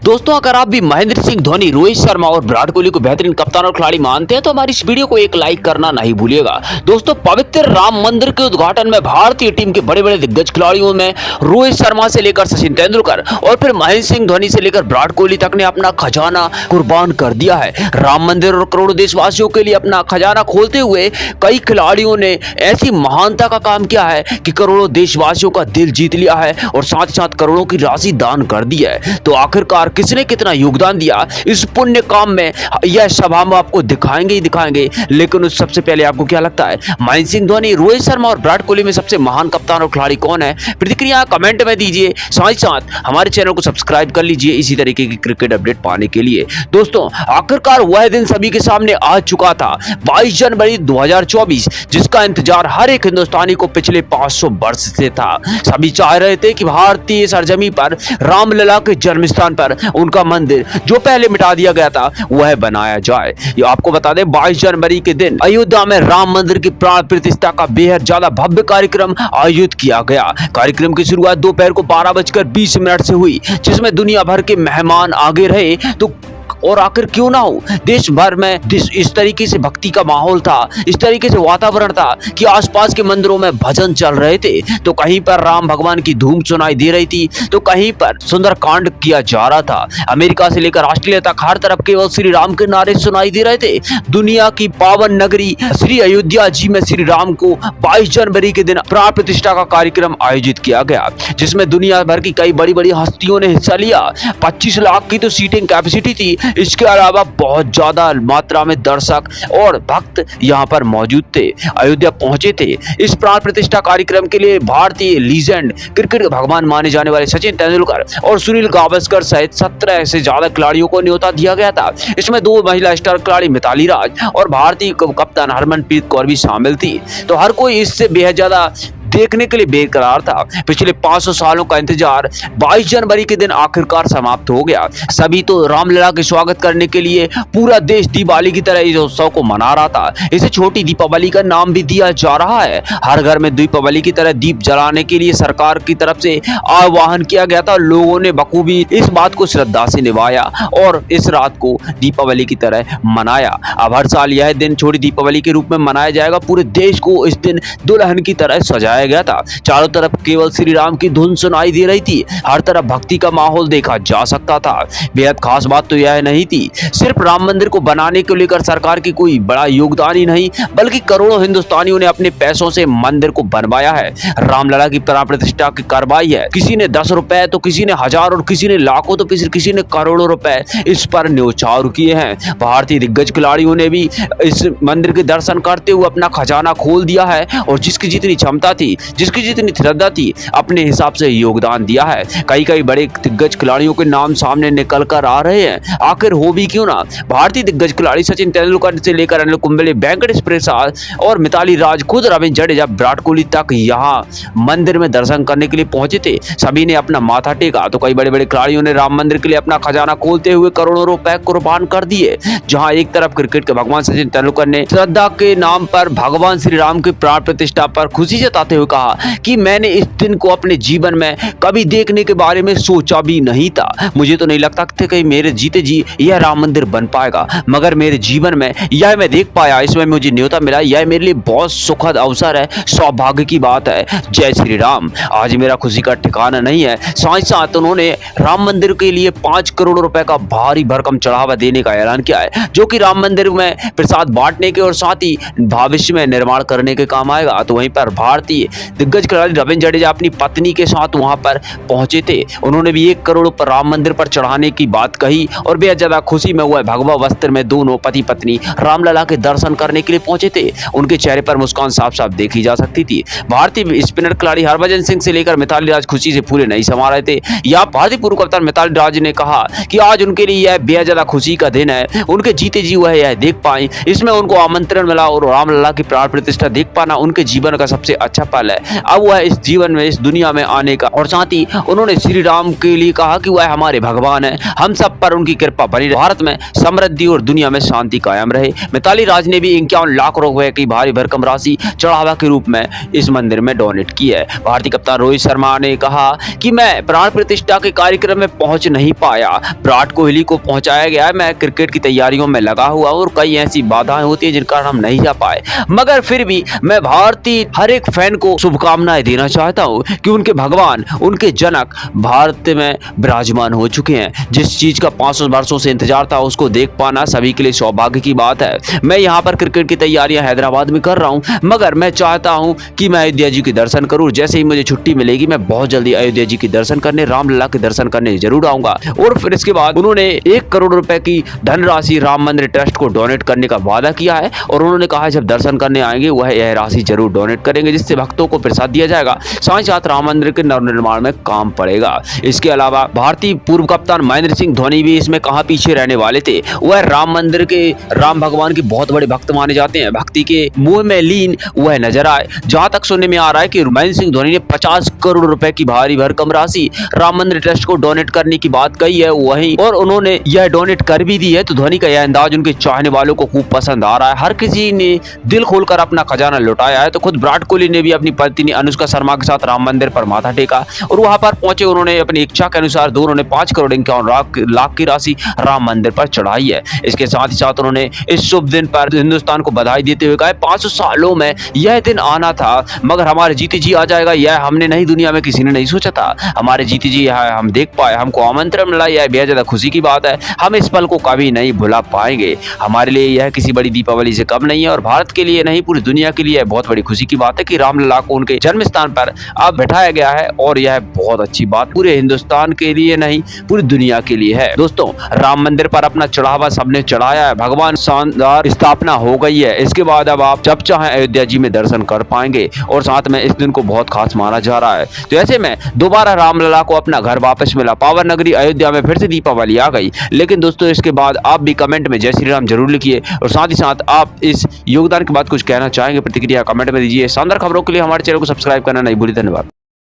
दोस्तों, अगर आप भी महेंद्र सिंह धोनी, रोहित शर्मा और विराट कोहली को बेहतरीन कप्तान और खिलाड़ी मानते हैं तो हमारी इस वीडियो को एक लाइक करना नहीं भूलिएगा। दोस्तों, पवित्र राम मंदिर के उद्घाटन में भारतीय टीम के बड़े बड़े दिग्गज खिलाड़ियों में रोहित शर्मा से लेकर सचिन तेंदुलकर और फिर महेंद्र सिंह धोनी से लेकर विराट कोहली तक ने अपना खजाना कुर्बान कर दिया है। राम मंदिर और करोड़ों देशवासियों के लिए अपना खजाना खोलते हुए कई खिलाड़ियों ने ऐसी महानता का काम किया है कि करोड़ों देशवासियों का दिल जीत लिया है और साथ ही साथ करोड़ों की राशि दान कर दी है। तो आखिरकार किसने कितना योगदान दिया इस पुण्य काम में, यह सब हम आपको दिखाएंगे ही दिखाएंगे। लेकिन उस सबसे पहले आपको क्या लगता है, महेंद्र सिंह धोनी, रोहित शर्मा और विराट कोहली में सबसे महान कप्तान और खिलाड़ी कौन है? प्रतिक्रिया कमेंट में दीजिए। साथ ही साथ हमारे चैनल को सब्सक्राइब कर लीजिए इसी तरीके की क्रिकेट अपडेट पाने के लिए। दोस्तों, आखिरकार वह दिन सभी के सामने आ चुका था, 22 जनवरी 2024, जिसका इंतजार हर एक हिंदुस्तानी को पिछले 500 वर्ष से था। सभी चाह रहे थे कि भारतीय सरजमी पर, रामलला के जन्म स्थान पर उनका मंदिर जो पहले मिटा दिया गया था वह बनाया जाए। ये आपको बता दें, 22 जनवरी के दिन अयोध्या में राम मंदिर की प्राण प्रतिष्ठा का बेहद ज्यादा भव्य कार्यक्रम आयोजित किया गया। कार्यक्रम की शुरुआत दोपहर को 12:20 से हुई, जिसमें दुनिया भर के मेहमान आगे रहे। तो और आखिर क्यों ना हो, देश भर में इस तरीके से भक्ति का माहौल था, इस तरीके से वातावरण था कि आसपास के मंदिरों में भजन चल रहे थे। तो कहीं पर राम भगवान की धूम सुनाई दे रही थी, तो कहीं पर सुंदरकांड किया जा रहा था। अमेरिका से लेकर ऑस्ट्रेलिया तक हर तरफ केवल श्री राम के नारे सुनाई दे रहे थे। दुनिया की पावन नगरी श्री अयोध्या जी में श्री राम को 22 जनवरी के दिन प्राण प्रतिष्ठा का कार्यक्रम आयोजित किया गया, जिसमें दुनिया भर की कई बड़ी बड़ी हस्तियों ने हिस्सा लिया। 25 लाख की तो सीटिंग कैपेसिटी थी। इसके अलावा बहुत ज्यादा मात्रा में दर्शक और भक्त यहां पर मौजूद थे, अयोध्या पहुंचे थे। इस प्राण प्रतिष्ठा कार्यक्रम के लिए भारतीय लीजेंड, क्रिकेट के भगवान माने जाने वाले सचिन तेंदुलकर और सुनील गावस्कर सहित 17 से ज्यादा खिलाड़ियों को न्योता दिया गया था। इसमें 2 महिला स्टार खिलाड़ी मिताली राज और भारतीय कप्तान हरमनप्रीत कौर भी शामिल थी। तो हर कोई इससे बेहद ज्यादा देखने के लिए बेकरार था। पिछले 500 सालों का इंतजार 22 जनवरी के दिन आखिरकार समाप्त हो गया। सभी तो रामलला के स्वागत करने के लिए पूरा देश दिवाली की तरह इस उत्सव को मना रहा था। इसे छोटी दीपावली का नाम भी दिया जा रहा है। हर घर में दीपावली की तरह दीप जलाने के लिए सरकार की तरफ से आह्वान किया गया था। लोगों ने बखूबी इस बात को श्रद्धा से निभाया और इस रात को दीपावली की तरह मनाया। अब हर साल यह दिन छोटी दीपावली के रूप में मनाया जाएगा। पूरे देश को इस दिन दुल्हन की तरह सजाया गया था। चारों तरफ केवल श्री राम की धुन सुनाई दे रही थी। हर तरफ भक्ति का माहौल देखा जा सकता था। बेहद खास बात तो यह नहीं थी सिर्फ राम मंदिर को बनाने को लेकर सरकार की कोई बड़ा योगदान ही नहीं, बल्कि करोड़ों हिंदुस्तानियों ने अपने पैसों से मंदिर को बनवाया है। रामलला की प्राण प्रतिष्ठा की करवाई है। किसी ने 10 रुपए तो किसी ने 1000 और किसी ने लाखों तो किसी ने करोड़ों रुपए इस पर न्यौछावर किए हैं। भारतीय दिग्गज खिलाड़ियों ने भी इस मंदिर के दर्शन करते हुए अपना खजाना खोल दिया है और जिसकी जितनी क्षमता थी, जिसकी जितनी श्रद्धा थी, अपने हिसाब से योगदान दिया है। कई बड़े दिग्गज खिलाड़ियों के नाम सामने निकल कर आ रहे हैं। आखिर हो भी क्यों ना, भारतीय दिग्गज खिलाड़ी सचिन तेंदुलकर से लेकर अनिल कुंबले, वेंकटेश प्रसाद और मिताली राज, खुद रविंद्र जडेजा, विराट कोहली तक यहाँ मंदिर में दर्शन करने के लिए पहुंचे थे। सभी ने अपना माथा टेका। तो कई बड़े बड़े खिलाड़ियों ने राम मंदिर के लिए अपना खजाना खोलते हुए करोड़ों रुपए कुर्बान कर दिए। जहां एक तरफ क्रिकेट के भगवान सचिन तेंदुलकर ने श्रद्धा के नाम पर भगवान श्री राम की प्राण प्रतिष्ठा पर खुशी जताते हुए कहा कि मैंने इस दिन को अपने जीवन में कभी देखने के बारे में सोचा भी नहीं था। मुझे तो नहीं लगता था कि मेरे जीते जी यह राम मंदिर बन पाएगा, मगर मेरे जीवन में यह मैं देख पाया, इसमें मुझे न्योता मिला। यह मेरे लिए बहुत सुखद अवसर है, सौभाग्य की बात है। जय श्री राम। आज मेरा खुशी का ठिकाना नहीं है। साथ साथ उन्होंने राम मंदिर के लिए 5 करोड़ रुपए का भारी भरकम चढ़ावा देने का ऐलान किया है, जो कि राम मंदिर में प्रसाद बांटने के और साथ ही भविष्य में निर्माण करने के काम आएगा। तो वहीं पर भारतीय दिग्गज खिलाड़ी रविंद्र जडेजा अपनी पत्नी के साथ वहां पर पहुंचे थे। उन्होंने भी 1 करोड़ पर राम मंदिर पर चढ़ाने की बात कही और बेहद ज्यादा खुशी में हुआ भगवा वस्त्र में दोनों पति पत्नी रामलला के दर्शन करने के लिए पहुंचे थे। उनके चेहरे पर मुस्कान साफ साफ देखी जा सकती थी। भारतीय स्पिनर खिलाड़ी हरभजन सिंह से लेकर मिताली राज खुशी से फूले नहीं समा रहे थे। यहाँ भारतीय पूर्व कप्तान मिताली राज ने कहा कि आज उनके लिए यह बेहद ज्यादा खुशी का दिन है। उनके जीते जी वह यह देख पाए, इसमें उनको आमंत्रण मिला और रामलला की प्राण प्रतिष्ठा देख पाना उनके जीवन का सबसे अच्छा पल है, अब वह इस जीवन में, इस दुनिया में आने का। और साथ ही उन्होंने श्री राम के लिए कहा कि वह हमारे भगवान है, हम सब पर उनकी कृपा बनी रहे, भारत में समृद्धि और दुनिया में शांति कायम रहे। मिताली राज ने भी 51 लाख रुपए की भारी भरकम राशि चढ़ावा के रूप में इस मंदिर में डोनेट की है। भारतीय कप्तान रोहित शर्मा ने कहा कि मैं प्राण प्रतिष्ठा के कार्यक्रम में पहुंच नहीं पाया, विराट कोहली को पहुंचाया गया है, मैं क्रिकेट की तैयारियों में लगा हुआ और कई ऐसी बाधाएं होती है जिन कारण हम नहीं जा पाए, मगर फिर भी मैं भारतीय हर एक फैन को शुभकामनाएं देना चाहता हूं कि उनके भगवान, उनके जनक भारत में विराजमान हो चुके हैं। जिस चीज का 500 वर्षों से इंतजार था उसको देख पाना सभी के लिए सौभाग्य की बात है। मैं यहाँ पर क्रिकेट की तैयारियां हैदराबाद में कर रहा हूँ, मगर मैं चाहता हूँ कि मैं अयोध्या जी के दर्शन करूँ। जैसे ही मुझे छुट्टी मिलेगी मैं बहुत जल्दी अयोध्या जी के दर्शन करने, रामलला के दर्शन करने जरूर आऊंगा। और फिर इसके बाद उन्होंने 1 करोड़ रुपए की धनराशि राम मंदिर ट्रस्ट को डोनेट करने का वादा किया है और उन्होंने कहा जब दर्शन करने आएंगे वह यह राशि जरूर डोनेट करेंगे, जिससे भक्तों को प्रसाद दिया जाएगा, साथ ही साथ राम मंदिर के नवनिर्माण में काम पड़ेगा। इसके अलावा भारतीय पूर्व कप्तान महेंद्र सिंह धोनी भी इसमें कहां पीछे रहने वाले थे। वह राम मंदिर के, राम भगवान के बहुत बड़े भक्त माने जाते हैं, भक्ति के मुंह में लीन वह नजर आए। जहां तक सुनने में आ रहा है कि महेंद्र सिंह धोनी ने 50 करोड़ रुपए की भारी भरकम राशि राम मंदिर ट्रस्ट को डोनेट करने की बात कही है वहीं, और उन्होंने यह डोनेट कर भी दी है। तो धोनी का यह अंदाज उनके चाहने वालों को खूब पसंद आ रहा है, हर किसी ने दिल खोलकर अपना खजाना लुटाया है। तो खुद विराट कोहली ने भी अपनी पत्नी अनुष्का शर्मा के साथ राम मंदिर पर माथा टेका और वहां पर पहुंचे उन्होंने अपनी इच्छा के अनुसार दोनों ने 5 करोड़ 51 लाख की राशि राम मंदिर पर चढ़ाई है। इसके साथ ही साथ उन्होंने इस शुभ दिन पर हिंदुस्तान को बधाई देते हुए कहा 500 सालों में यह दिन आना था, मगर हमारे जीते जी आ जाएगा यह हमने नहीं, दुनिया में किसी ने नहीं सोचा था। हमारे जीते जी हम देख पाए, हमको आमंत्रण मिला, यह बेहद ज्यादा खुशी की बात है। हम इस पल को कभी नहीं भुला पाएंगे। हमारे लिए यह किसी बड़ी दीपावली से कम नहीं है और भारत के लिए नहीं, पूरी दुनिया के लिए बहुत बड़ी खुशी की बात है कि रामलला को उनके जन्म स्थान पर अब बैठाया गया है और यह बहुत अच्छी बात पूरे हिंदुस्तान के लिए नहीं, पूरी दुनिया के लिए है। दोस्तों, राम मंदिर पर अपना चढ़ावा सबने चढ़ाया है, भगवान शानदार स्थापना हो गई है। इसके बाद अब आप जब चाहें अयोध्या जी में दर्शन कर पाएंगे और साथ में इस दिन को बहुत खास माना जा रहा है। तो ऐसे में दोबारा रामलला को अपना घर वापस मिला, पावन नगरी अयोध्या में फिर से दीपावली आ गई। लेकिन दोस्तों, इसके बाद आप भी कमेंट में जय श्री राम जरूर लिखिए और साथ ही साथ आप इस योगदान के बाद कुछ कहना चाहेंगे, प्रतिक्रिया कमेंट में दीजिए। शानदार खबरों के लिए हमारे चैनल को सब्सक्राइब करना नहीं भूलिए। धन्यवाद।